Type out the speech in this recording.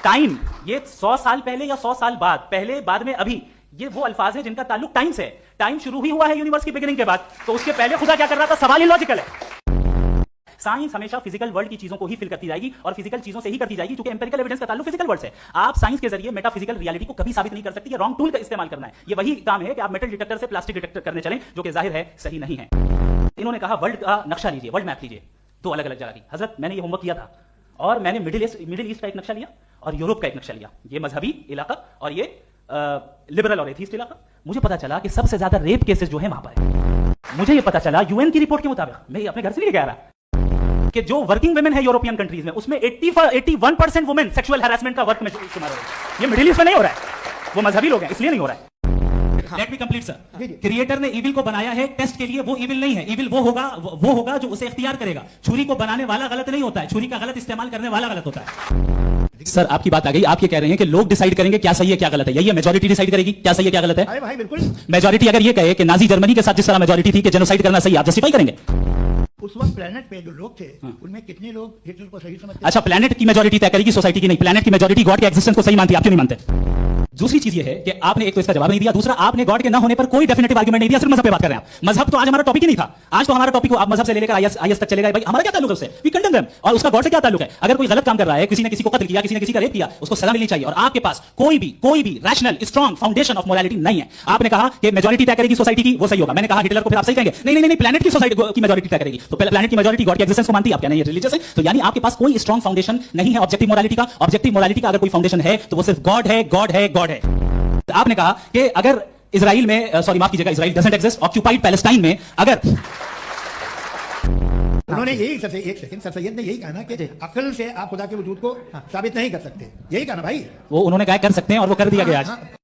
Time, ये 100 साल पहले या 100 साल बाद, पहले बाद में अभी, ये वो अल्फाज है जिनका ताल्लुक टाइम से है। टाइम शुरू ही हुआ है यूनिवर्स की बिगिनिंग के बाद, तो उसके पहले खुदा क्या कर रहा था? सवाल इलॉजिकल है। साइंस हमेशा फिजिकल वर्ल्ड की चीजों को ही फिल करती जाएगी और फिजिकल चीजों से ही करती जाएगी, क्योंकि एम्पिरिकल एविडेंस का ताल्लुक फिजिकल वर्ल्ड से। आप साइंस के जरिए मेटाफिजिकल रियलिटी को कभी साबित नहीं कर सकती। ये रॉन्ग टूल का इस्तेमाल करना है। ये वही काम है कि आप मेटल डिटेक्टर से प्लास्टिक डिटेक्टर करने चलें, जो कि जाहिर है सही नहीं है। इन्होंने कहा वर्ल्ड का नक्शा लीजिए, वर्ल्ड मैप लीजिए, दो अलग अलग जगह की। हजरत मैंने ये होमवर्क किया था और मैंने मिडिल ईस्ट का एक नक्शा लिया और यूरोप का एक नक्शा लिया, ये मजहबी इलाका और ये लिबरल और एथीस्ट इलाका। मुझे पता चला कि सबसे ज्यादा रेप केसेस जो है वहां पर है। मुझे ये पता चला यूएन की रिपोर्ट के मुताबिक, मैं अपने घर से नहीं कह रहा, कि जो वर्किंग वुमेन है यूरोपियन कंट्रीज में, उसमें 81% वुमेन सेक्सुअल हैरेसमेंट का वर्क में शुमार हो रहा है। ये मिडिल ईस्ट में नहीं हो रहा है, वो मजहबी लोग हैं इसलिए नहीं हो रहा है। Let me complete sir. Creator ने इविल को बनाया है टेस्ट के लिए, वो इविल नहीं है। इविल वो होगा जो उसे इख्तियार करेगा। छुरी को बनाने वाला गलत नहीं होता है, छुरी का गलत इस्तेमाल करने वाला गलत होता है। सर आपकी बात आ गई, आप ये कह रहे हैं कि लोग डिसाइड करेंगे क्या सही है क्या गलत है, यही है मेजॉरिटी डिसाइड करेगी क्या सही है क्या गलत है? अरे भाई बिल्कुल। मेजॉरिटी अगर ये कहे कि नाजी जर्मनी के साथ जिस तरह मेजॉरिटी थी कि जेनोसाइड करना सही, आप जस्टिफाई करेंगे? उस वक्त प्लेनेट पे जो लोग थे उनमें कितने लोग हिटलर को सही समझते? अच्छा, प्लेनेट की मेजॉरिटी तय करेगी, सोसाइटी की नहीं। प्लेनेट की मेजॉरिटी गॉड के एग्जिस्टेंस को सही मानती है, आप क्यों नहीं मानते? दूसरी चीज ये है कि आपने एक तो इसका जवाब नहीं दिया, दूसरा आपने गॉड के ना होने पर कोई डेफिनेटिव आर्गुमेंट नहीं दिया, सिर्फ मजहब पे बात कर रहे हैं आप। मजहब तो आज हमारा टॉपिक ही नहीं था। आज तो हमारा टॉपिक आप मजहब से लेकर आईएस तक चले गए। भाई हमारा क्या ताल्लुक है उससे? We condemn them. और उसका गॉड से क्या ताल्लुक है? अगर कोई गलत काम कर रहा है, किसी ने किसी को कत्ल किया, किसी ने किसी का रेप किया, उसको सजा मिलनी चाहिए। और आपके पास कोई भी rational strong foundation of morality नहीं है। आपने कहा कि मेजॉरिटी तय करेगी सोसाइटी की, वो सही होगा। मैंने कहा हिटलर को फिर आप सही कहेंगे? नहीं, प्लेनेट की सोसाइटी की मेजॉरिटी तय करेगी। तो प्लेनेट की मेजॉरिटी गॉड के एग्जिस्टेंस को मानती है, आप क्या नहीं रिलीजियस है? तो यानी आपके पास कोई स्ट्रॉन्ग फाउंडेशन नहीं है ऑब्जेक्टिव मोरालिटी का। ऑब्जेक्टिव मोरालिटी का अगर कोई फाउंडेशन है तो वो सिर्फ गॉड है, गॉड है, गॉड है। आपने कहा कि अगर इजराइल में, सॉरी माफ कीजिएगा, Israel doesn't exist, occupied Palestine में अगर उन्होंने यही सर सैयद ने यही कहा ना कि अकल से आप खुदा के वजूद को साबित नहीं कर सकते, यही कहा ना भाई। वो उन्होंने कहा कर सकते हैं और वो कर दिया गया आज।